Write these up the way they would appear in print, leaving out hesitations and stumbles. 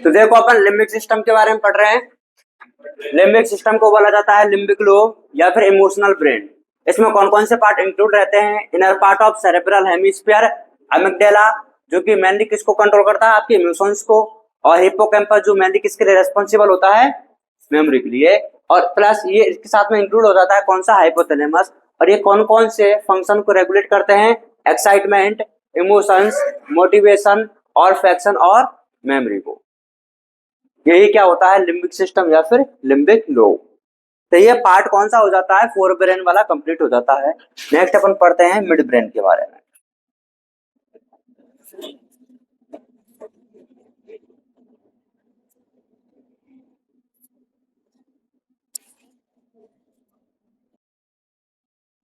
तो देखो अपन limbic system के बारे में पढ़ रहे हैं। लिम्बिक सिस्टम को बोला जाता है लिम्बिक लोब या फिर इमोशनल ब्रेन। इसमें कौन कौन से पार्ट इंक्लूड रहते हैं? Inner part of cerebral hemisphere, amygdala जो कि मेनली किसको कंट्रोल करता है? आपके इमोशंस को। और हिप्पोकैम्पस जो मेनली किसके लिए रेस्पॉन्सिबल होता है? मेमोरी के लिए। और प्लस ये इसके साथ में इंक्लूड हो जाता है कौन सा? हाइपोथैलेमस। और ये कौन कौन से फंक्शन को रेगुलेट करते हैं? एक्साइटमेंट, इमोशंस, मोटिवेशन और फैक्शन और मेमोरी को। यही क्या होता है? लिम्बिक सिस्टम या फिर लिम्बिक लोब। तो ये पार्ट कौन सा हो जाता है? फोर ब्रेन वाला कंप्लीट हो जाता है। नेक्स्ट अपन पढ़ते हैं मिड ब्रेन के बारे में।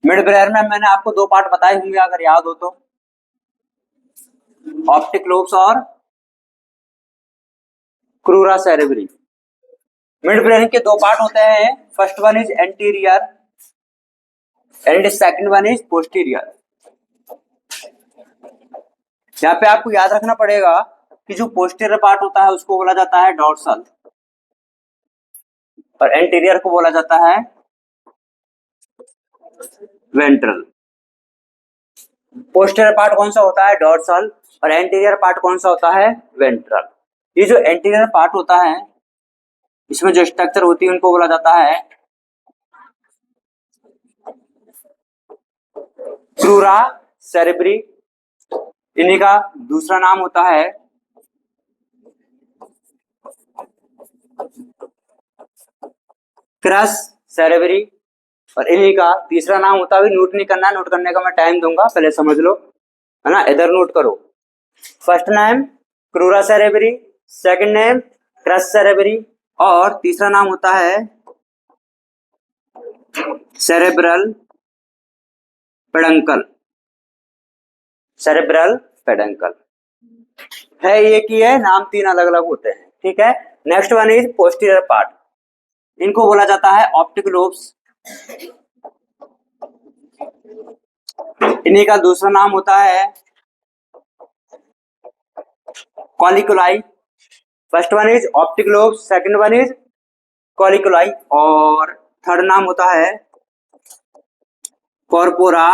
मिड ब्रेन में मैंने आपको दो पार्ट बताए होंगे अगर याद हो तो, ऑप्टिक लोब्स और क्रूरा सेरेब्री। मिड ब्रेन के दो पार्ट होते हैं, first one is anterior and second one is posterior. यहाँ पे आपको याद रखना पड़ेगा कि जो पोस्टीरियर पार्ट होता है उसको बोला जाता है डॉर्सल और एंटीरियर को बोला जाता है वेंट्रल। पोस्टीरियर पार्ट कौन सा होता है? डॉर्सल। और एंटीरियर पार्ट कौन सा होता है? वेंट्रल। ये जो एंटीरियर पार्ट होता है इसमें जो स्ट्रक्चर होती है उनको बोला जाता है क्रूरा सेरेब्री। इन्हीं का दूसरा नाम होता है क्रस सेरेब्री। और इन्हीं का तीसरा नाम होता है, नोट नहीं करना, नोट करने का मैं टाइम दूंगा, पहले समझ लो, है ना? इधर नोट करो। First name crura cerebri, second name crus cerebri और तीसरा नाम होता है सेरेब्रल पेडंकल। सेरेब्रल पेडंकल है ये की है, नाम तीन अलग अलग होते हैं, ठीक है। Next one is posterior part. इनको बोला जाता है ऑप्टिक लोब्स। इन्हीं का दूसरा नाम होता है कॉलिकुलाई। First one is optic lobe, second one is कॉलिकुलाई और थर्ड नाम होता है कॉर्पोरा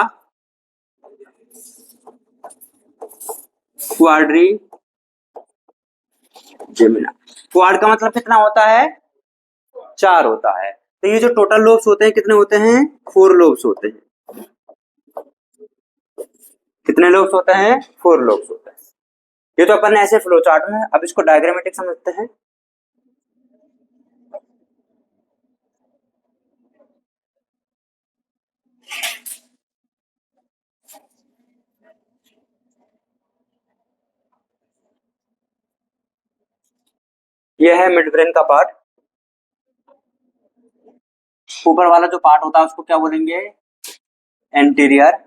क्वाड्री जेमिना। क्वाड का मतलब कितना होता है? चार होता है। तो ये जो टोटल लोब्स होते हैं कितने होते हैं? फोर लोब्स होते हैं। कितने लोब्स होते हैं? फोर लोब्स होते हैं। ये तो अपन ने ऐसे फ्लो चार्ट में, अब इसको डायग्रामेटिक समझते हैं। ये है मिड ब्रेन का पार्ट। ऊपर वाला जो पार्ट होता है उसको क्या बोलेंगे? एंटीरियर।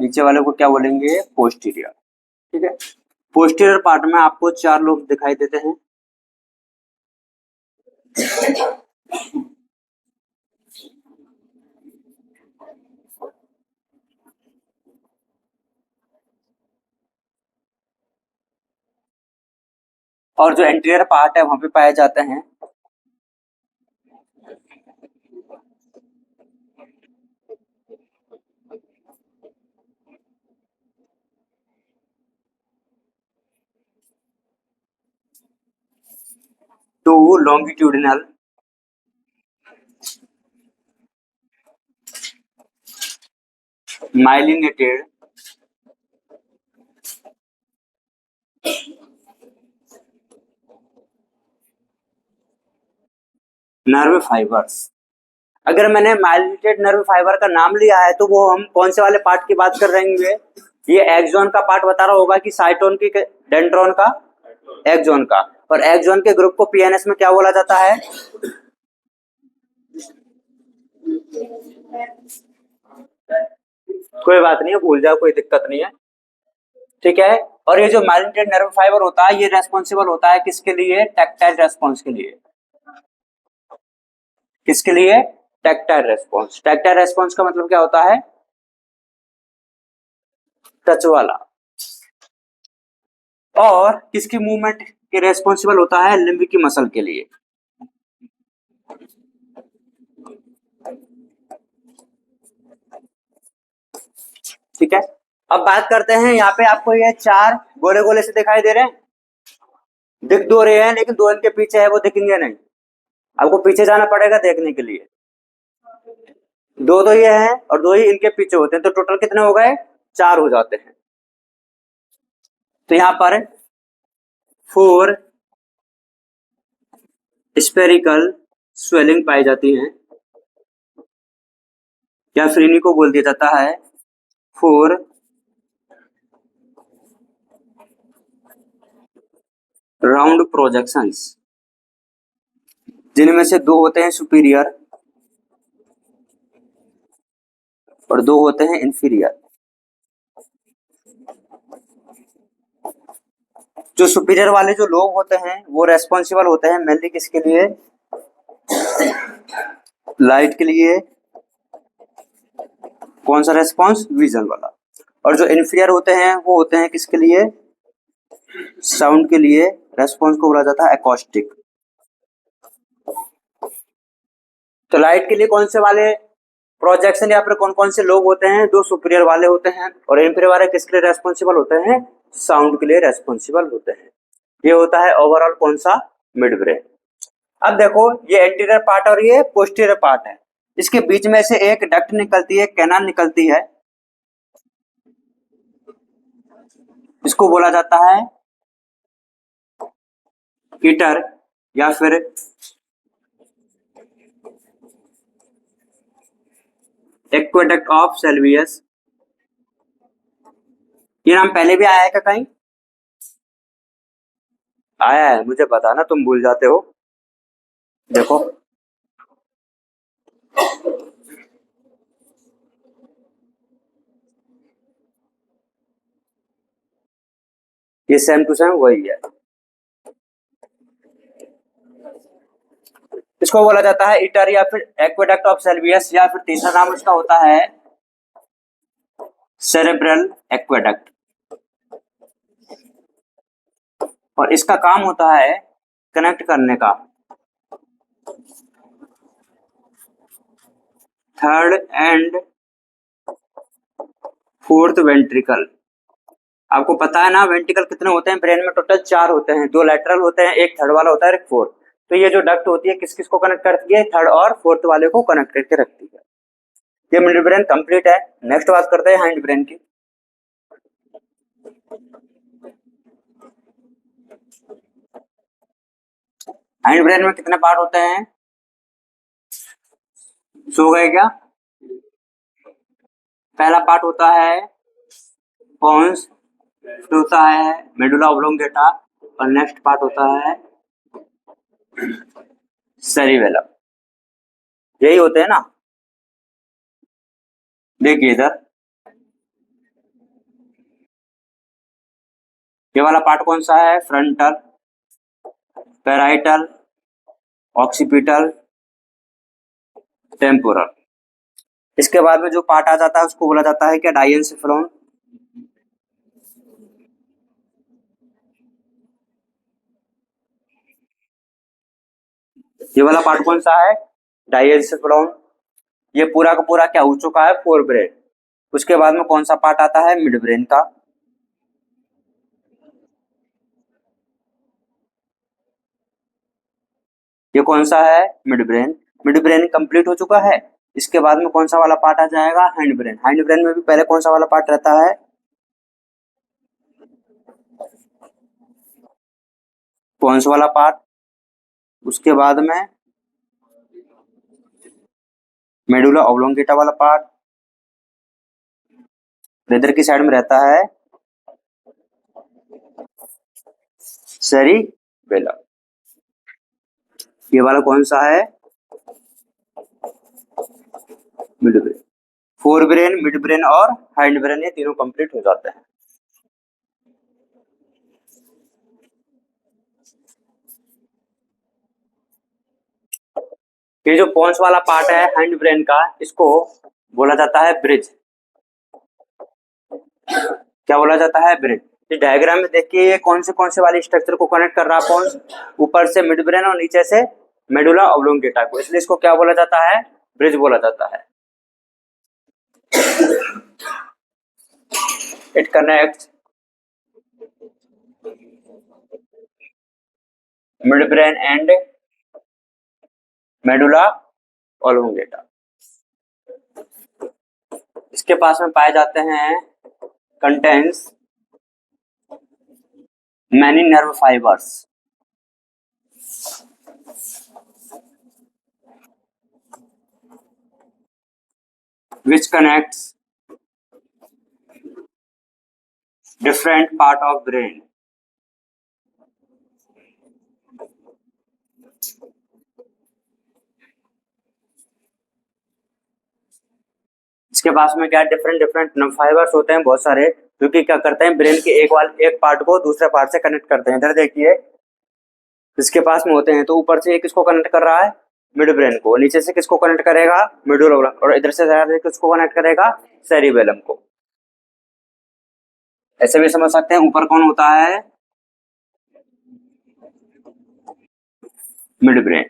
नीचे वाले को क्या बोलेंगे? पोस्टीरियर। ठीक है। पोस्टीरियर पार्ट में आपको चार लोब दिखाई देते हैं। और जो एंटीरियर पार्ट है वहां पे पाए जाते हैं two longitudinal myelinated nerve fibres. अगर मैंने माइलिनेटेड नर्व फाइबर का नाम लिया है तो वो हम कौन से वाले पार्ट की बात कर रहे हैं? ये एक्सॉन का पार्ट बता रहा होगा कि साइटोन की, डेंड्रॉन का, एक्सॉन का। और एक्सॉन के ग्रुप को पीएनएस में क्या बोला जाता है? कोई बात नहीं है, भूल जाओ, कोई दिक्कत नहीं है, ठीक है। और ये जो माइलिनेटेड नर्व फाइबर होता है ये रेस्पॉन्सिबल होता है किसके लिए? टैक्टाइल रेस्पॉन्स के लिए। किसके लिए? Tactile response. टैक्टाइल रेस्पॉन्स का मतलब क्या होता है? टच वाला। और किसकी मूवमेंट के रेस्पॉन्सिबल होता है, लिम्बिक की मसल के लिए। ठीक है, अब बात करते हैं, यहाँ पे आपको ये चार गोले गोले से दिखाई दे रहे हैं, दिख दो रहे हैं लेकिन दो इनके पीछे है वो दिखेंगे नहीं, आपको पीछे जाना पड़ेगा देखने के लिए। दो तो ये हैं और दो ही इनके पीछे होते हैं, तो टोटल कितने हो गए, चार हो जाते हैं। तो यहाँ पर 4 स्पेरिकल स्वेलिंग पाई जाती है, या फिर इन्हीं को बोल दिया जाता है 4 राउंड प्रोजेक्शंस, जिनमें से दो होते हैं सुपीरियर और दो होते हैं इंफीरियर। जो सुपीरियर वाले जो लोग होते हैं वो रेस्पॉन्सिबल होते हैं मेनली किसके लिए, लाइट के लिए, कौन सा रेस्पॉन्स, विजन वाला। और जो इंफीरियर होते हैं वो होते हैं किसके लिए, साउंड के लिए, रेस्पॉन्स को बोला जाता है एकॉस्टिक। तो लाइट के लिए कौन से वाले प्रोजेक्शन या फिर कौन कौन से लोग होते हैं, दो सुपीरियर वाले होते हैं, और इंफीरियर वाले किसके लिए रेस्पॉन्सिबल होते हैं, साउंड के लिए रेस्पॉन्सिबल होते हैं। ये होता है ओवरऑल कौन सा, मिड ब्रेन। अब देखो ये एंटीरियर पार्ट और ये पोस्टीरियर पार्ट है, इसके बीच में से एक डक्ट निकलती है, कैनाल निकलती है, इसको बोला जाता है हीटर या फिर एक्वेडक्ट ऑफ सेल्वियस। ये नाम पहले भी आया है क्या कहीं, आया है, मुझे पता ना, तुम भूल जाते हो। देखो ये सेम टू सेम वही है। इसको बोला जाता है ईटर या फिर एक्वेडक्ट ऑफ सेल्वियस, या फिर तीसरा नाम उसका होता है सेरेब्रल एक्वेडक्ट। और इसका काम होता है कनेक्ट करने का थर्ड एंड फोर्थ वेंट्रिकल। आपको पता है ना वेंट्रिकल कितने होते हैं ब्रेन में, टोटल 4 होते हैं, 2 लैटरल होते हैं, एक थर्ड वाला होता है, एक फोर्थ। तो ये जो डक्ट होती है किस किस को कनेक्ट करती है, थर्ड और फोर्थ वाले को कनेक्ट करके रखती है। ये मिड ब्रेन कंप्लीट है। नेक्स्ट बात करते हैं हाइंड ब्रेन की। हाइंड ब्रेन में कितने पार्ट होते हैं, सो गए क्या। पहला पार्ट होता है पोन्स, फिर होता है मेडुला ऑब्लोंगेटा, और नेक्स्ट पार्ट होता है सेरिबेलम। यही होते हैं ना। देखिए इधर ये वाला पार्ट कौन सा है, फ्रंटल, पैराइटल, ऑक्सीपिटल, टेम्पोरल। इसके बाद में जो पार्ट आ जाता है उसको बोला जाता है क्या, डाइएन्सेफेलॉन। ये वाला पार्ट कौन सा है, डाइएन्सेफेलॉन। ये पूरा का पूरा क्या हो चुका है, फोर ब्रेन। उसके बाद में कौन सा पार्ट आता है, मिड ब्रेन का। ये कौन सा है, mid brain. Mid brain complete हो चुका है। इसके बाद में कौन सा वाला पार्ट आ जाएगा, हैंड ब्रेन। हैंड ब्रेन में भी पहले कौन सा वाला पार्ट रहता है, पोन्स वाला पार्ट। उसके बाद में मेडुला ऑब्लोंगेटा वाला पार्ट। इधर की साइड में रहता है सेरिबेलम। ये वाला कौन सा है, mid brain. Fore brain, mid brain और हाइंड ब्रेन, ये तीनों कंप्लीट हो जाते हैं। ये जो पोन्स वाला पार्ट है हैंड ब्रेन का, इसको बोला जाता है ब्रिज। क्या बोला जाता है, ब्रिज। इस डायग्राम में देखिए ये कौन से वाले स्ट्रक्चर को कनेक्ट कर रहा है, कौन ऊपर से मिड ब्रेन और नीचे से मेडुला ऑब्लोंगेटा को, इसलिए इसको क्या बोला जाता है, ब्रिज बोला जाता है। It connects mid brain and medulla oblongata. इसके पास में पाए जाते हैं contains many nerve fibres which connects different part of brain. इसके पास में क्या डिफरेंट डिफरेंट नर्व फाइबर्स होते हैं बहुत सारे, जो कि क्या करते हैं ब्रेन के एक पार्ट को दूसरे पार्ट से कनेक्ट करते हैं। इधर देखिए इसके पास में होते हैं, तो ऊपर से किसको कनेक्ट कर रहा है, मिड ब्रेन को, नीचे से किसको कनेक्ट करेगा, मेडुला, और इधर से किसको कनेक्ट करेगा, सेरिबेलम को। ऐसे भी समझ सकते हैं, ऊपर कौन होता है, मिड ब्रेन,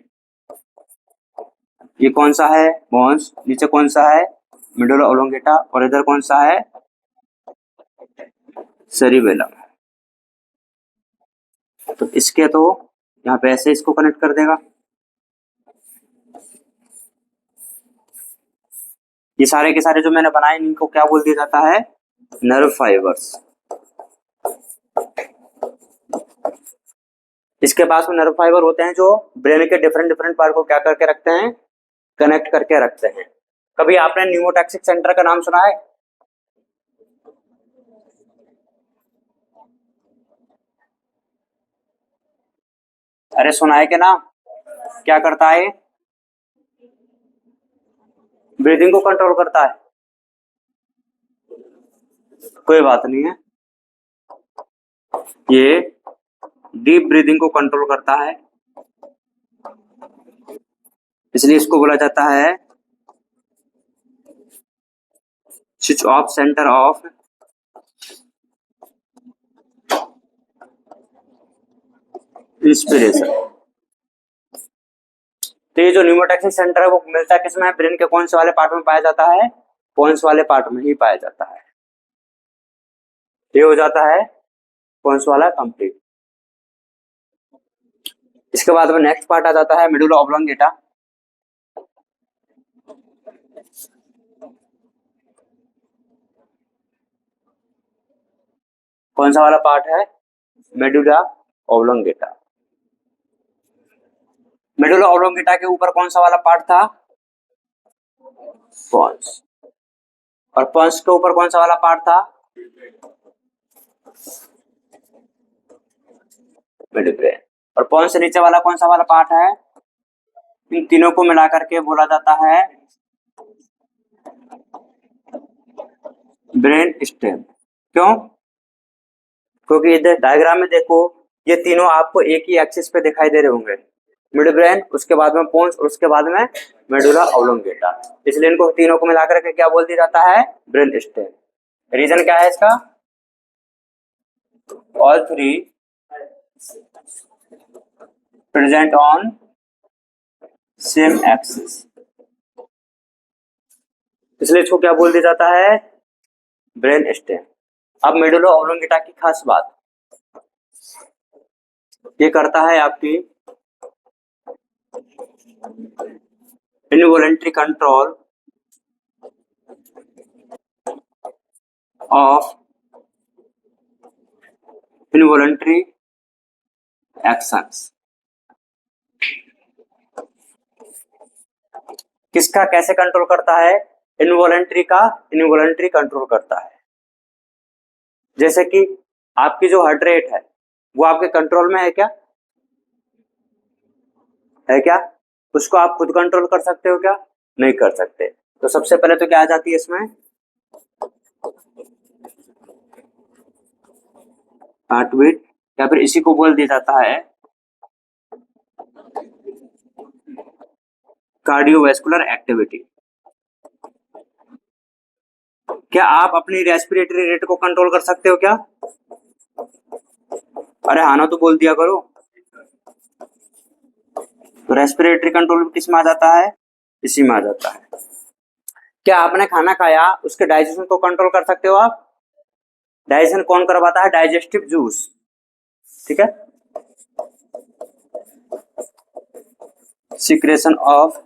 ये कौन सा है, बोन्स, नीचे कौन सा है, मेडुला ऑब्लोंगेटा, और इधर कौन सा है, सेरिबेलम। तो इसके तो यहाँ पे ऐसे इसको कनेक्ट कर देगा। ये सारे के सारे जो मैंने बनाए इनको क्या बोल दिया जाता है, नर्व फाइबर्स। इसके पास में नर्व फाइबर होते हैं जो ब्रेन के डिफरेंट डिफरेंट पार्ट को क्या करके रखते हैं, कनेक्ट करके रखते हैं। कभी आपने न्यूरोटॉक्सिक सेंटर का नाम सुना है, अरे सुना है कि ना, क्या करता है, ब्रीदिंग को कंट्रोल करता है, कोई बात नहीं है, ये डीप ब्रीदिंग को कंट्रोल करता है, इसलिए इसको बोला जाता है switch off centre of inspiration. तो ये जो न्यूरोटॉक्सिक सेंटर है वो मिलता किसमें है, ब्रेन के कौन से वाले पार्ट में पाया जाता है, कौन से वाले पार्ट में ही पाया जाता है। ये हो जाता है कौन सा वाला, कंप्लीट। इसके बाद में नेक्स्ट पार्ट आ जाता है मेडुला ऑब्लोंगेटा। कौन सा वाला पार्ट है, मेडुला ऑब्लोंगेटा। मेडुला ऑब्लोंगेटा के ऊपर कौन सा वाला पार्ट था, पॉन्स, और पॉन्स के ऊपर कौन सा वाला पार्ट था, मिड ब्रेन, और पॉन्स से नीचे वाला कौन सा वाला पार्ट है, इन तीनों को मिलाकर के बोला जाता है ब्रेन स्टेम। क्यों, क्योंकि इधर डायग्राम में देखो ये तीनों आपको एक ही एक्सिस पे दिखाई दे रहे होंगे, मिड ब्रेन, उसके बाद में पोन्स, और उसके बाद में मेडुला ऑब्लोंगेटा, इसलिए इनको तीनों को मिलाकर के क्या बोल दिया जाता है, ब्रेन स्टेम। रीजन क्या है इसका, all three present on same axis, इसलिए इसको क्या बोल दिया जाता है, ब्रेन स्टेम। अब मेडुला ऑब्लोंगेटा की खास बात, ये करता है आपकी involuntary control of involuntary actions. किसका कैसे कंट्रोल करता है, इनवॉलंटरी का इनवॉलंटरी कंट्रोल करता है। जैसे कि आपकी जो हार्ट रेट है वो आपके कंट्रोल में है क्या, है क्या, उसको आप खुद कंट्रोल कर सकते हो क्या, नहीं कर सकते। तो सबसे पहले तो क्या आ जाती है इसमें, हार्ट बीट, या फिर इसी को बोल दिया जाता है कार्डियोवैस्कुलर एक्टिविटी। क्या आप अपनी रेस्पिरेटरी रेट को कंट्रोल कर सकते हो क्या, अरे हाँ ना तो बोल दिया करो। तो रेस्पिरेटरी कंट्रोल किस में आ जाता है? इसी में आ जाता है। क्या आपने खाना खाया, उसके डाइजेशन को कंट्रोल कर सकते हो आप? डाइजेशन कौन करवाता है? Digestive juice. ठीक है, सिक्रेशन ऑफ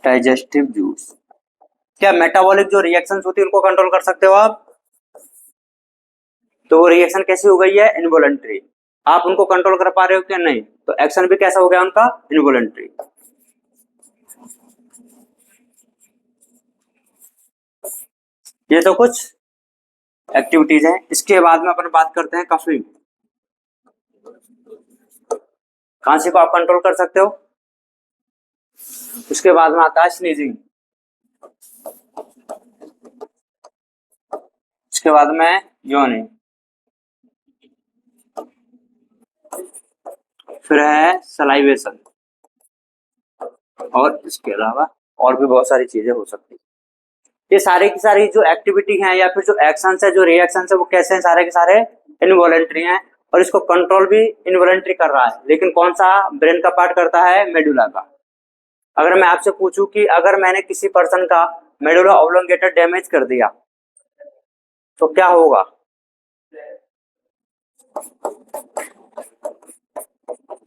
डाइजेस्टिव जूस। क्या मेटाबॉलिक जो रिएक्शंस होती है उनको कंट्रोल कर सकते हो आप? तो वो रिएक्शन कैसी हो गई है? इनवॉलंटरी। आप उनको कंट्रोल कर पा रहे हो क्या? नहीं। तो एक्शन भी कैसा हो गया उनका? इनवॉलंटरी। ये तो कुछ एक्टिविटीज हैं। इसके बाद में अपन बात करते हैं कफिंग। खांसी को आप कंट्रोल कर सकते हो। उसके बाद में आता है स्नीजिंग। उसके बाद में योनी। फिर है सलाइवेशन। और इसके अलावा और भी बहुत सारी चीजें हो सकती है। ये सारी की सारी जो एक्टिविटी हैं या फिर जो एक्शंस है, जो रिएक्शंस है, वो कैसे हैं? सारे के सारे इनवॉलेंट्री हैं। और इसको कंट्रोल भी इनवॉलेंट्री कर रहा है, लेकिन कौन सा ब्रेन का पार्ट करता है? मेडुला का। अगर मैं आपसे पूछूं कि अगर मैंने किसी पर्सन का मेडुला ऑब्लोंगेटा डैमेज कर दिया तो क्या होगा?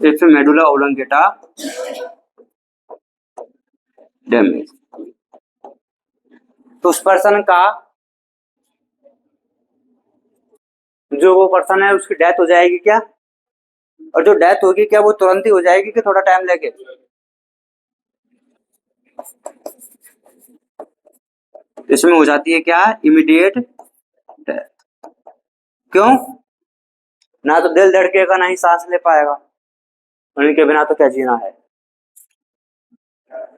इफ मेडुला ऑब्लोंगेटा डैमेज, तो उस पर्सन का जो वो पर्सन है उसकी डेथ हो जाएगी क्या? और जो डेथ होगी क्या वो तुरंत ही हो जाएगी कि थोड़ा टाइम लेके? इसमें हो जाती है क्या? Immediate death. क्यों? ना तो दिल धड़केगा, ना ही सांस ले पाएगा। उनके बिना तो क्या जीना है।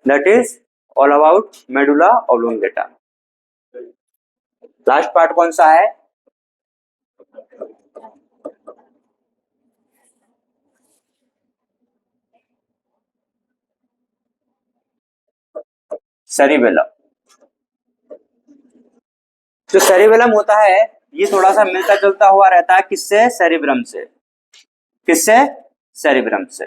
That is all about medulla oblongata. Last part कौन सा है? सेरिबेलम। जो सेरिबेलम होता है ये थोड़ा सा मिलता जुलता हुआ रहता है किससे? सेरिब्रम से। किससे? सेरिब्रम से।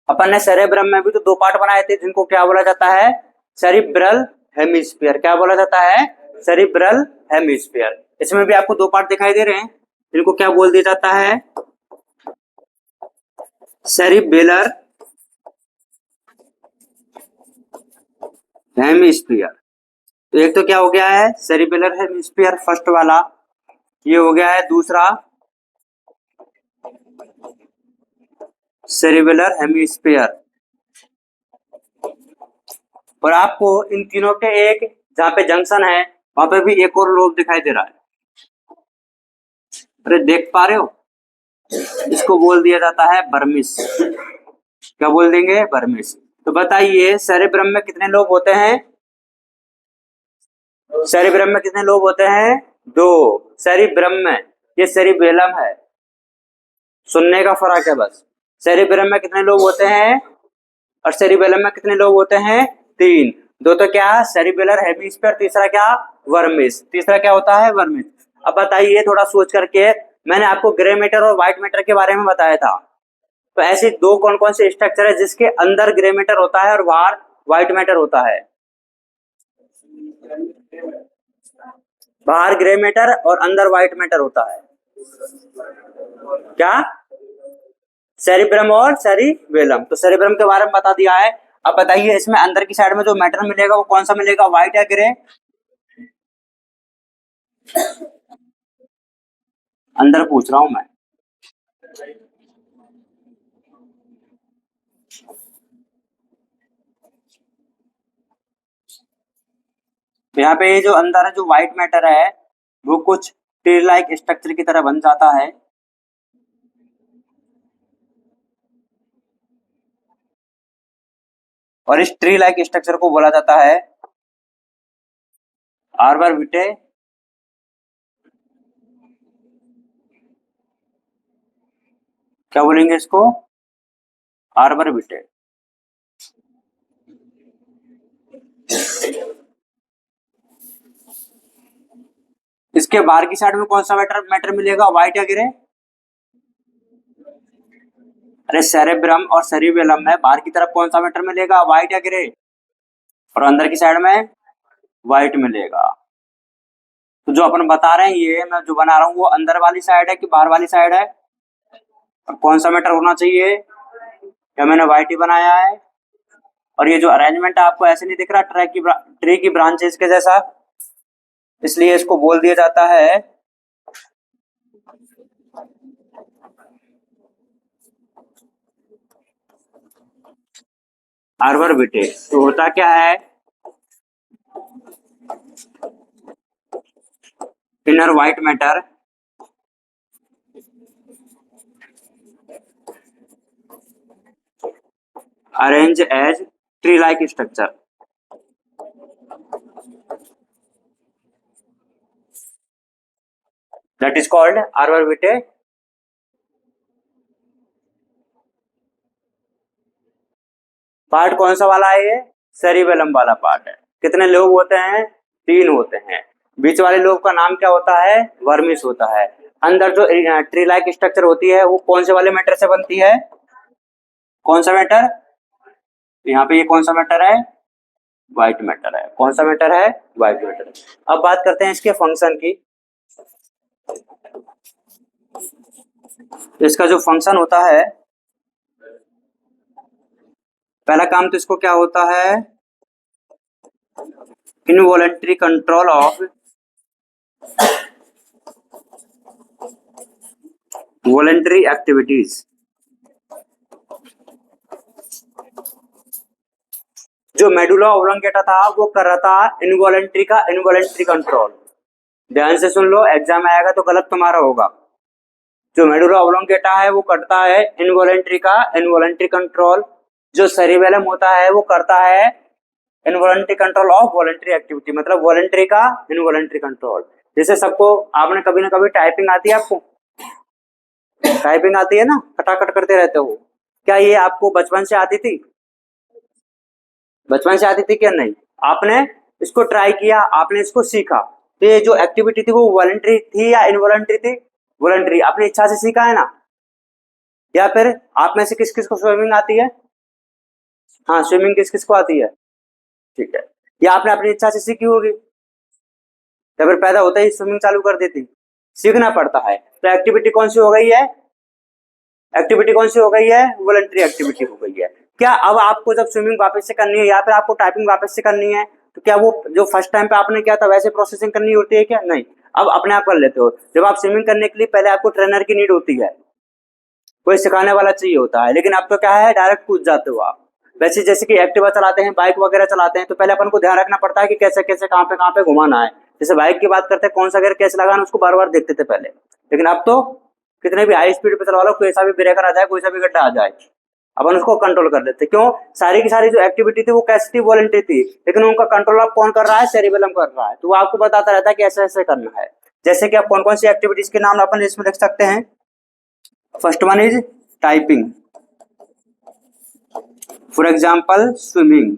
अपन ने सेरेब्रम में भी तो दो पार्ट बनाए थे जिनको क्या बोला जाता है? Cerebral hemisphere. क्या बोला जाता है? Cerebral hemisphere. इसमें भी आपको दो पार्ट दिखाई दे रहे हैं, इनको क्या बोल दिया जाता है? Cerebellar hemisphere. तो एक तो क्या हो गया है? सेरिबेलर हेमिस्फीयर फर्स्ट वाला। ये हो गया है दूसरा, सेरिबेलर हेमिस्फीयर। और आपको इन तीनों के एक जहाँ पे जंक्शन है वहां पे भी एक और लोब दिखाई दे रहा है। अरे देख पा रहे हो? इसको बोल दिया जाता है बर्मिस। क्या बोल देंगे? बर्मिस। तो बताइए सेरेब्रम में कितने लोब होते हैं? सेरिब्रम में कितने लोब होते हैं? दो। सेरिब्रम में, ये सेरिबेलम है। सुनने का फर्क है बस। सेरिब्रम में कितने लोब होते हैं और सेरिबेलम में कितने लोब होते हैं? तीन। दो तो क्या? Cerebellar hemisphere. तीसरा क्या? वर्मिस। तीसरा क्या होता है? वर्मिस। अब बताइए थोड़ा सोच करके, मैंने आपको ग्रे मैटर और व्हाइट मैटर के बारे में बताया था। तो ऐसे दो कौन कौन से स्ट्रक्चर है जिसके अंदर ग्रे मैटर होता है और बाहर व्हाइट मैटर होता है? बाहर ग्रे मैटर और अंदर व्हाइट मैटर होता है। क्या? सेरिब्रम और सेरिबेलम। तो सेरिब्रम के बारे में बता दिया है। अब बताइए इसमें अंदर की साइड में जो मैटर मिलेगा वो कौन सा मिलेगा? व्हाइट या ग्रे? अंदर पूछ रहा हूं मैं। तो यहाँ पे जो अंदर है जो व्हाइट मैटर है वो कुछ ट्री लाइक स्ट्रक्चर की तरह बन जाता है। और इस ट्री लाइक स्ट्रक्चर को बोला जाता है आर बार बीटे क्या बोलेंगे इसको, आर बार बीटे। इसके बाहर की साइड में कौन सा मैटर मैटर मिलेगा, व्हाइट या ग्रे? अरे सेरेब्रम और सेरिबेलम में बाहर की तरफ कौन सा मैटर मिलेगा, व्हाइट या ग्रे? और अंदर की साइड में व्हाइट मिलेगा। तो जो अपन बता रहे हैं ये मैं जो बना रहा हूँ वो अंदर वाली साइड है कि बाहर वाली साइड है, और कौन सा मैटर होना चाहिए, या मैंने व्हाइट ही बनाया है। और ये जो अरेंजमेंट है आपको ऐसे नहीं दिख रहा ट्री की ब्रांचेस के जैसा, इसलिए इसको बोल दिया जाता है आर्बर बीटे। तो होता क्या है, inner white matter arrange as tree like structure, that is called arbor vitae. Part कौन सा वाला है ये, सेरिबेलम वाला पार्ट है। कितने लोब होते हैं, 3 होते हैं। बीच वाले लोब का नाम क्या होता है, वर्मिस होता है। अंदर जो ट्री लाइक स्ट्रक्चर होती है वो कौन से वाले मैटर से बनती है, कौन सा मैटर, यहाँ पे ये कौन सा मैटर है, व्हाइट मैटर है। कौन सा मैटर है, व्हाइट मैटर है। अब बात करते हैं इसके फंक्शन की। इसका जो फंक्शन होता है, पहला काम तो इसको क्या होता है, involuntary control of voluntary activities. जो मेडुला ओब्लोंगेटा था वो कर रहा था इनवॉलंटरी का इनवॉलंटरी कंट्रोल। ध्यान से सुन लो, एग्जाम में आएगा तो गलत तुम्हारा होगा। जो मेडुला ओब्लोंगेटा है वो करता है इनवॉलंटरी का इनवॉलंटरी कंट्रोल। जो सेरिबेलम होता है वो करता है involuntary control of voluntary activity, मतलब वॉलंटरी का इनवॉलंटरी कंट्रोल। जैसे सबको आपने कभी ना कभी टाइपिंग आती है, आपको टाइपिंग आती है ना, खटाखट करते रहते हो। क्या ये आपको बचपन से आती थी, बचपन से आती थी क्या, नहीं। आपने इसको ट्राई किया, आपने इसको सीखा। तो ये जो एक्टिविटी थी वो वॉलंटरी थी या इनवॉलंटरी थी, वॉलंटरी, अपनी इच्छा से सीखा है ना। या फिर आप में से किस किस को स्विमिंग आती है, हाँ स्विमिंग किस किस को आती है, ठीक है। या आपने अपनी इच्छा से सीखी होगी, या फिर पैदा होते ही स्विमिंग चालू कर देती। सीखना पड़ता है। तो एक्टिविटी कौन सी हो गई है, एक्टिविटी कौन सी हो गई है, वॉलंटरी एक्टिविटी हो गई है। क्या अब आपको जब स्विमिंग वापस से करनी है या फिर आपको टाइपिंग वापस से करनी है, तो क्या वो जो फर्स्ट टाइम पे आपने किया था वैसे प्रोसेसिंग करनी होती है क्या, नहीं। अब अपने आप कर लेते हो। जब आप स्विमिंग करने के लिए पहले आपको ट्रेनर की नीड होती है, कोई सिखाने वाला चाहिए होता है, लेकिन अब तो क्या है, डायरेक्ट कूद जाते हो आप। वैसे जैसे कि एक्टिवा चलाते हैं, बाइक वगैरह चलाते हैं, तो पहले अपन को ध्यान रखना पड़ता है कि कैसे कैसे कहाँ पे घुमाना है। जैसे बाइक की बात करते हैं, कौन सा गियर कैसे लगाना, उसको बार बार देखते थे पहले। लेकिन अब तो कितने भी हाई स्पीड पे चलवा लो, कोई सा भी ब्रेकर आ जाए, कोई सा भी गड्ढा आ जाए, अपन उसको कंट्रोल कर लेते। क्यों, सारी की सारी जो एक्टिविटी थी वो कैसी थी, वॉलंटरी थी, लेकिन उनका कंट्रोल आप कौन कर रहा है, सेरिबेलम कर रहा है। तो वो आपको बताता रहता है कि ऐसे ऐसे करना है। जैसे कि आप कौन कौन सी एक्टिविटीज के नाम अपन इसमें लिख सकते हैं। First one is typing, for example swimming.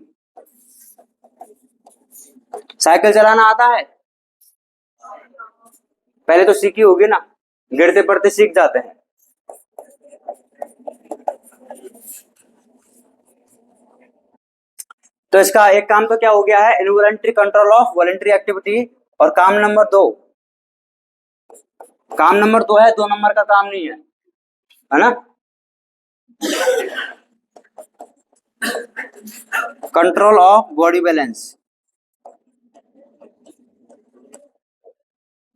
Cycle चलाना आता है, पहले तो सीखी होगी ना, गिरते पड़ते सीख जाते हैं। तो इसका एक काम तो क्या हो गया है, involuntary control of voluntary activity. और काम नंबर 2, काम नंबर 2 है, 2 नंबर का काम नहीं है ना। Control of body balance.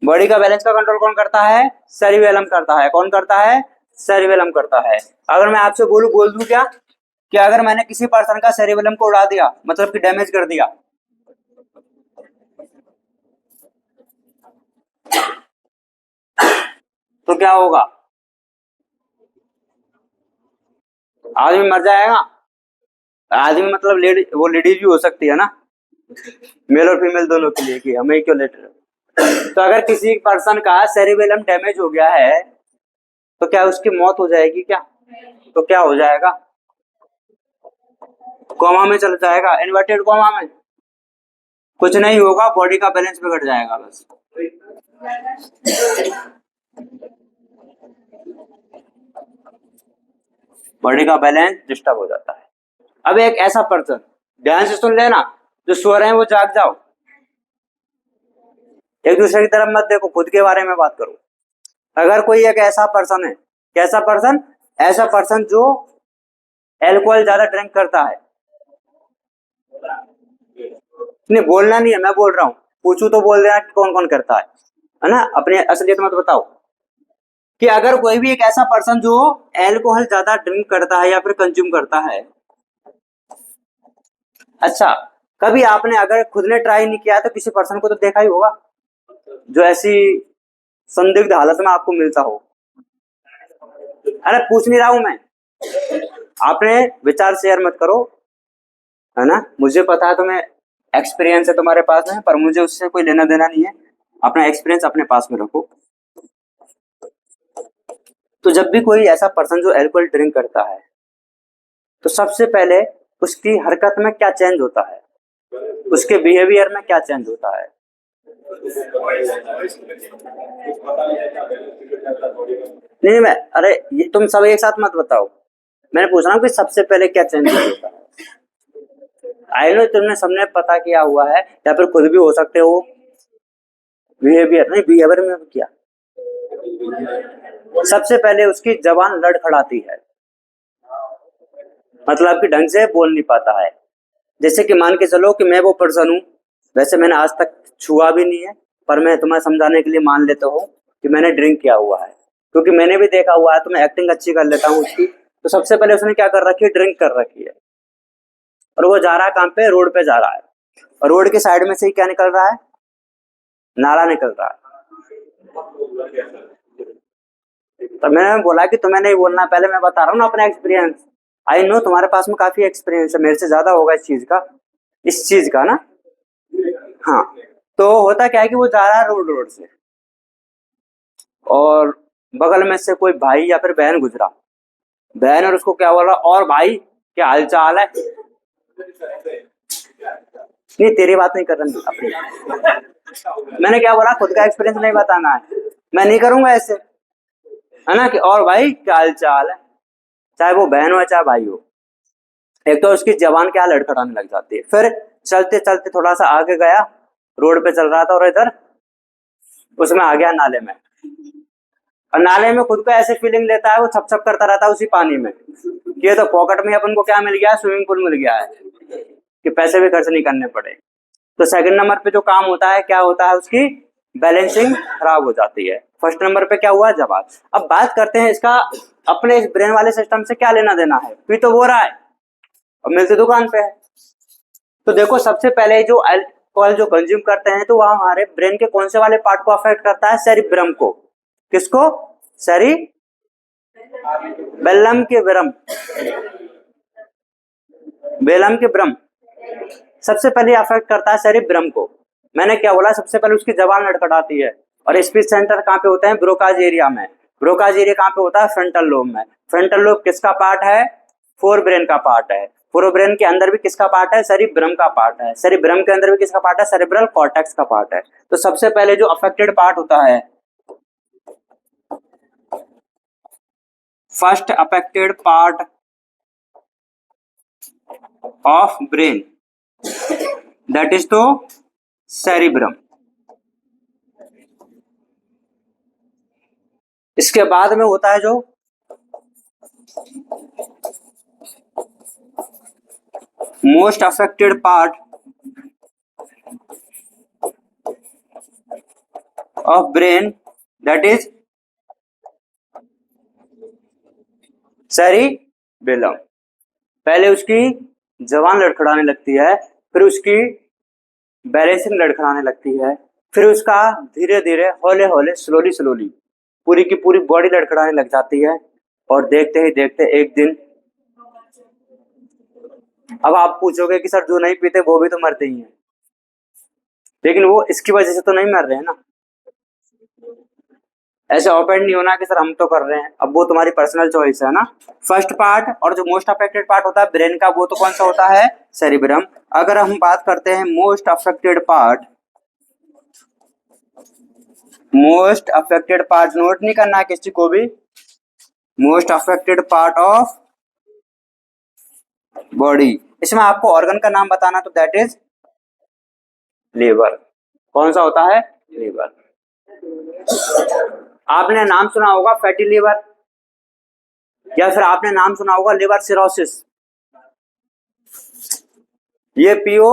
Body का बैलेंस का कंट्रोल कौन करता है, सेरिबेलम करता है। कौन करता है, सेरिबेलम करता है। अगर मैं आपसे बोल दूं क्या कि अगर मैंने किसी पर्सन का सेरिबेलम को उड़ा दिया, मतलब कि डैमेज कर दिया, तो क्या होगा, आदमी मर जाएगा। आदमी मतलब लेडी, वो लेडीज भी हो सकती है ना, मेल और फीमेल दोनों के लिए कि हमें क्यों लेटर। तो अगर किसी पर्सन का सेरिबेलम डैमेज हो गया है तो क्या उसकी मौत हो जाएगी क्या? तो क्या हो जाएगा? कोमा में चल जाएगा, इन्वर्टेड कोमा में। कुछ नहीं होगा, बॉडी का बैलेंस बिगड़ जाएगा बस। बॉडी का बैलेंस डिस्टर्ब हो जाता है। अब एक ऐसा पर्सन, ध्यान से सुन लेना, जो सो रहे हैं वो जाग जाओ, एक दूसरे की तरफ मत देखो, खुद के बारे में बात करो। अगर कोई एक ऐसा पर्सन है, कैसा पर्सन? ऐसा पर्सन जो अल्कोहल ज्यादा ड्रिंक करता है। नहीं बोलना नहीं है, मैं बोल रहा हूँ, पूछू तो बोल देना कि कौन कौन करता है ना, अपने असलियत मत बताओ। कि अगर कोई भी एक ऐसा पर्सन जो अल्कोहल ज्यादा ड्रिंक करता है या फिर कंज्यूम करता है। अच्छा, कभी आपने अगर खुद ने ट्राई नहीं किया तो किसी पर्सन को तो देखा ही होगा जो ऐसी संदिग्ध हालत में आपको मिलता हो। अरे पूछ नहीं रहा हूं मैं, आपने विचार शेयर मत करो, है ना, मुझे पता है तुम्हें एक्सपीरियंस है तुम्हारे पास में, पर मुझे उससे कोई लेना देना नहीं है। अपना एक्सपीरियंस अपने पास में रखो। तो जब भी कोई ऐसा पर्सन जो अल्कोहल ड्रिंक करता है तो सबसे पहले उसकी हरकत में क्या चेंज होता है, उसके बिहेवियर में क्या चेंज होता है? नहीं मैं, अरे ये तुम सब एक साथ मत बताओ, मैंने पूछ रहा हूँ कि सबसे पहले क्या चेंज होता है। आई नो तुमने सबने पता किया हुआ है या फिर खुद भी हो सकते हो। बिहेवियर नहीं, बिहेवियर में क्या? सबसे पहले उसकी जबान लड़खड़ाती है, मतलब कि ढंग से बोल नहीं पाता है। जैसे कि मान के चलो कि मैं वो पर्सन हूँ, वैसे मैंने आज तक छुआ भी नहीं है, पर मैं तुम्हें समझाने के लिए मान लेता हूँ कि मैंने ड्रिंक किया हुआ है, क्योंकि मैंने भी देखा हुआ है तो मैं एक्टिंग अच्छी कर लेता हूँ उसकी। तो सबसे पहले उसने क्या कर रखी है? ड्रिंक कर रखी है, और वो जा रहा है कहाँ पे? रोड पे जा रहा है, और रोड के साइड में से ही क्या निकल रहा है? नाला निकल रहा है। तो मैंने बोला कि तुम्हें नहीं बोलना, पहले मैं बता रहा हूँ ना अपना एक्सपीरियंस। आई नो तुम्हारे पास में काफी एक्सपीरियंस है, मेरे से ज्यादा होगा इस चीज का, इस चीज का ना। हाँ, तो होता क्या है कि वो जा रहा है रोड रोड से, और बगल में से कोई भाई या फिर बहन गुजरा, बहन और उसको क्या बोला? और भाई क्या हाल चाल है? नहीं तेरी बात नहीं कर रहा अपनी। मैंने क्या बोला? खुद का एक्सपीरियंस नहीं बताना है, मैं नहीं करूंगा ऐसे, है ना, कि और भाई क्या हाल चाल है, चाहे वो बहन हो चाहे भाई हो। एक तो उसकी जबान क्या लड़खड़ाने लग जाती है। फिर चलते चलते थोड़ा सा आगे गया, रोड पे चल रहा था और इधर उसमें आ गया नाले में, और नाले में खुद को ऐसे फीलिंग लेता है, वो छप छप करता रहता है उसी पानी में। ये तो पॉकेट में अपन को क्या मिल गया? स्विमिंग पूल मिल गया है कि पैसे भी खर्च नहीं करने पड़े। तो सेकंड नंबर पे जो काम होता है, क्या होता है? उसकी बैलेंसिंग खराब हो जाती है। फर्स्ट नंबर पे क्या हुआ? जवाब। अब बात करते हैं इसका अपने इस ब्रेन वाले सिस्टम से क्या लेना देना है। पी तो वो रहा है और मिलते दुकान पे है। तो देखो सबसे पहले जो अल्कोहल जो कंज्यूम करते हैं तो वह हमारे ब्रेन के कौन से वाले पार्ट को अफेक्ट करता है? सेरिब्रम को। किसको? सेरी बेलम के ब्रम, बेलम के ब्रम सबसे पहले अफेक्ट करता है सेरिब्रम को। मैंने क्या बोला? सबसे पहले उसकी जबान लड़खड़ाती है। और स्पीच सेंटर कहाँ पे होते हैं? ब्रोकाज एरिया में। ब्रोकाज एरिया कहाँ पे होता है? फ्रंटल लोब में। फ्रंटल लोब किसका पार्ट है? फोर ब्रेन का पार्ट है। फोर ब्रेन के अंदर भी किसका पार्ट है? सेरिब्रम का पार्ट है। सेरिब्रम के अंदर भी किसका पार्ट है? सेरिब्रल कॉर्टेक्स का पार्ट है। तो सबसे पहले जो अफेक्टेड पार्ट होता है, first affected part of brain, that is तो सेरिब्रम। इसके बाद में होता है जो most affected part of brain, that is cerebellum. पहले उसकी जबान लड़खड़ाने लगती है, फिर उसकी बैलेंसिंग लड़खड़ाने लगती है, फिर उसका धीरे धीरे हौले हौले स्लोली स्लोली पूरी की पूरी बॉडी लड़खड़ाने लग जाती है। और देखते ही देखते एक दिन, अब आप पूछोगे कि सर जो नहीं पीते वो भी तो मरते ही हैं, लेकिन वो इसकी वजह से तो नहीं मर रहे हैं ना। ऐसे ओपेंड नहीं होना कि सर हम तो कर रहे हैं, अब वो तुम्हारी पर्सनल चॉइस है ना। फर्स्ट पार्ट और जो मोस्ट अफेक्टेड पार्ट होता है ब्रेन का, वो तो कौन सा होता है, सेरिब्रम। अगर हम बात करते हैं most affected part, most affected part note नहीं करना है किसी को भी, most affected part of body, इसमें आपको ऑर्गन का नाम बताना, तो दैट इज लीवर। कौन सा होता है, लीवर। आपने नाम सुना होगा फैटी लीवर, या फिर आपने नाम सुना होगा लिवर सिरोसिस। ये पियो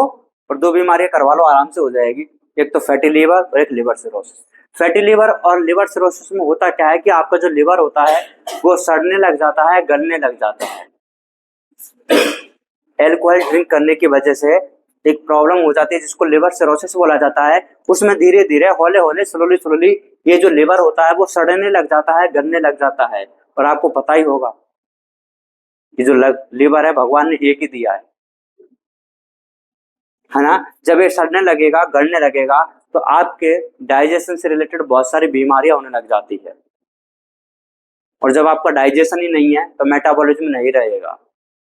और दो बीमारियां करवा लो, आराम से हो जाएगी। एक तो फैटी लीवर और एक लिवर सिरोसिस। फैटी लीवर और लिवर सिरोसिस में होता क्या है कि आपका जो लिवर होता है वो सड़ने लग जाता है, गलने लग जाता है। एल्कोहल ड्रिंक करने की वजह से एक प्रॉब्लम हो जाती है जिसको लिवर सिरोसिस बोला जाता है। उसमें धीरे धीरे हौले हौले स्लोली स्लोली ये जो लिवर होता है वो सड़ने लग जाता है, गलने लग जाता है। और आपको पता ही होगा कि जो लिवर है भगवान ने एक ही दिया है ना। जब ये सड़ने लगेगा, गलने लगेगा, तो आपके डाइजेशन से रिलेटेड बहुत सारी बीमारियां होने लग जाती है। और जब आपका डाइजेशन ही नहीं है तो मेटाबॉलिज्म नहीं रहेगा।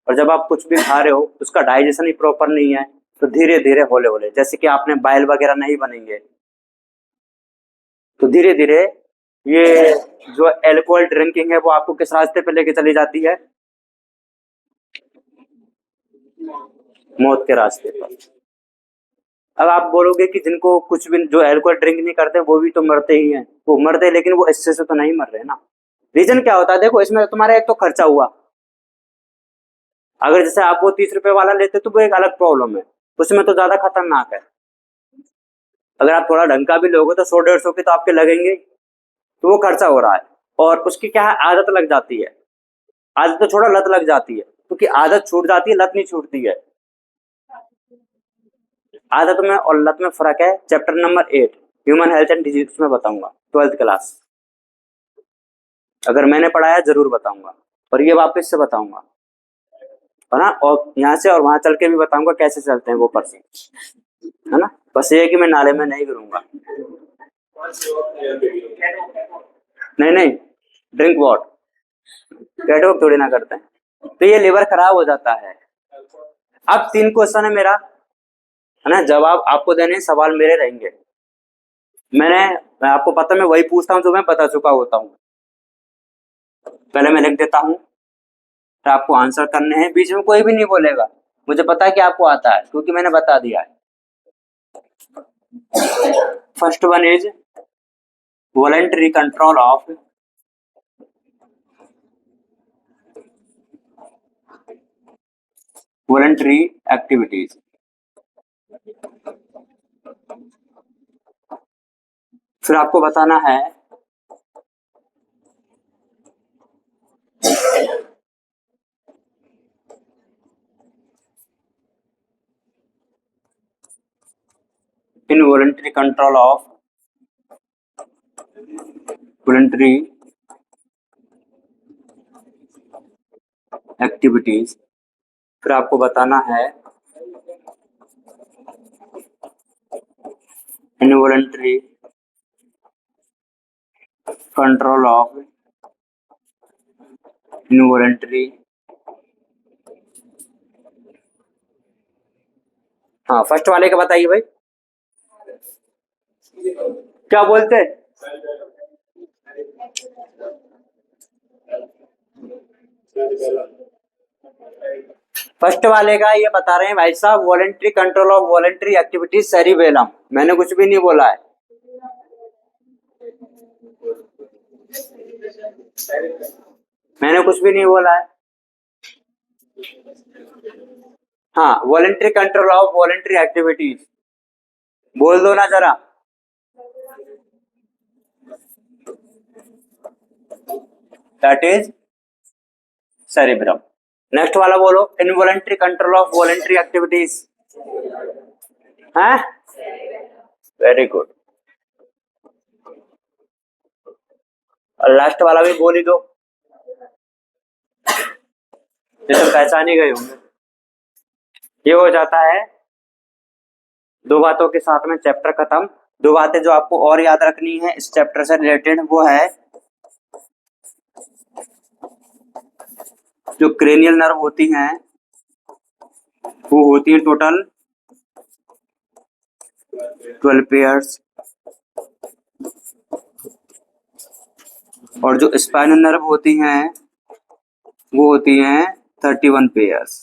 और जब आप कुछ भी खा रहे हो उसका डाइजेशन ही प्रॉपर नहीं है, तो धीरे धीरे होले होले, जैसे कि आपने बाइल वगैरह नहीं बनेंगे, तो धीरे धीरे ये जो एल्कोहल ड्रिंकिंग है वो आपको किस रास्ते पे लेके चली जाती है, मौत के रास्ते पर। अब आप बोलोगे कि जिनको कुछ भी, जो अल्कोहल ड्रिंक नहीं करते वो भी तो मरते ही हैं, वो मरते, लेकिन वो इससे से तो नहीं मर रहे ना। रीजन क्या होता है, देखो इसमें तुम्हारा एक तो खर्चा हुआ। अगर जैसे आप वो 30 रुपए वाला लेते तो वो एक अलग प्रॉब्लम है, उसमें तो ज्यादा खतरनाक है। अगर आप थोड़ा ढंग का भी लोगे तो 100-150 के तो आपके लगेंगे, तो वो खर्चा हो रहा है। और उसकी क्या है, आदत लग जाती है। आदत तो छोड़ो, लत लग जाती है, क्योंकि आदत छूट जाती है, लत नहीं छूटती है। आदत में और लत में फर्क है, chapter number 8 human health and disease में बताऊंगा, 12th क्लास। अगर मैंने पढ़ाया जरूर बताऊंगा, और ये वापस से बताऊंगा, है ना। और यहाँ से और वहां चल के भी बताऊंगा कैसे चलते हैं वो पर्सन, है ना। बस ये है कि मैं नाले में नहीं गिरूंगा। नहीं नहीं, ड्रिंक वॉट, कैटवॉक थोड़ी ना करते हैं। तो ये लिवर खराब हो जाता है। अब 3 क्वेश्चन है मेरा, है ना, जवाब आपको देने, सवाल मेरे रहेंगे। मैं आपको पता, मैं वही पूछता हूँ जो मैं बता चुका होता हूँ। पहले मैं लिख देता हूँ, फिर आपको आंसर करने हैं, बीच में कोई भी नहीं बोलेगा। मुझे पता है कि आपको आता है क्योंकि मैंने बता दिया है। First one is voluntary control of voluntary activities. फिर आपको बताना है involuntary control of voluntary activities. फिर आपको बताना है इनवॉलेंटरी कंट्रोल ऑफ इनवॉलेंटरी, हाँ फर्स्ट वाले का बताइए भाई, क्या बोलते हैं। फर्स्ट वाले का ये बता रहे हैं भाई साहब, voluntary control of voluntary activities cerebellum. मैंने कुछ भी नहीं बोला है, मैंने कुछ भी नहीं बोला है। हाँ, voluntary control of voluntary activities, बोल दो ना जरा। That is cerebrum. नेक्स्ट वाला बोलो, involuntary control of voluntary activities, है, वेरी गुड। और लास्ट वाला भी बोल ही दो, ये तो पहचान ही गए होंगे। ये हो जाता है दो बातों के साथ में चैप्टर खत्म। दो बातें जो आपको और याद रखनी है इस चैप्टर से रिलेटेड वो है जो क्रेनियल नर्व होती हैं वो होती है टोटल 12 पेयर्स, और जो स्पाइनल नर्व होती हैं वो होती हैं 31 पेयर्स।